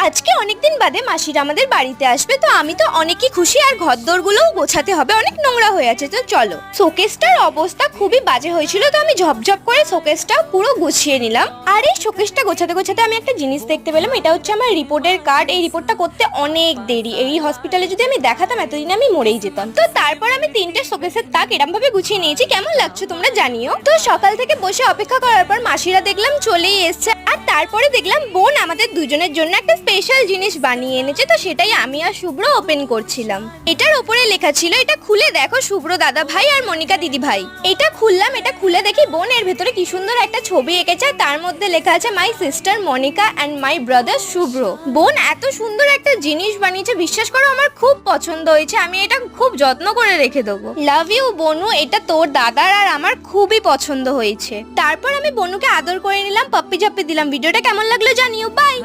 আজকে অনেকদিন বাদে মাসিরা আমাদের বাড়িতে আসবে, তো আমি তো অনেকই খুশি। আর ঘরদোরগুলোও গোছাতে হবে, অনেক নোংরা হয়ে আছে। তো চলো, শোকেসটার অবস্থা খুবই বাজে হয়েছিল, তো আমি ঝপঝপ করে শোকেসটা পুরো গুছিয়ে নিলাম। আর এই শোকেসটা গোছাতে গোছাতে আমি একটা জিনিস দেখতে পেলাম। এটা হচ্ছে আমার রিপোর্টের কার্ড। এই রিপোর্টটা করতে অনেক দেরি। এই হসপিটালে যদি আমি দেখাতাম এতদিন আমি মরেই যেতাম। তো তারপর আমি 3টে শোকেসের তাক এরম ভাবে গুছিয়ে নিয়েছি। কেমন লাগছে তোমরা জানিও। তো সকাল থেকে বসে অপেক্ষা করার পর মাসিরা দেখলাম চলেই এসছে। আর তারপরে দেখলাম বোন আমাদের দুজনের জন্য একটা স্পেশাল জিনিস বানিয়ে এনেছে। তো সেটাই আমি আর শুভ্র ওপেন করছিলাম। এটার উপরে লেখা ছিল, এটা খুলে দেখো শুভ্র দাদা ভাই আর মনিকা দিদি ভাই। এটা খুললাম, এটা খুলে দেখি বোন এর ভেতরে কি সুন্দর একটা ছবি এঁকেছে। তার মধ্যে লেখা আছে my sister Monika and my brother Shubhra. বোন এত সুন্দর একটা জিনিস বানিয়েছে, বিশ্বাস করো আমার খুব পছন্দ হয়েছে। আমি এটা খুব যত্ন করে রেখে দেবো। লাভ ইউ বনু, এটা তোর দাদার আর আমার খুবই পছন্দ হয়েছে। তারপর আমি বনুকে আদর করে নিলাম, পাপ্পি ঝাপ্পি দিলাম। ভিডিওটা কেমন লাগলো জানিও। বাই।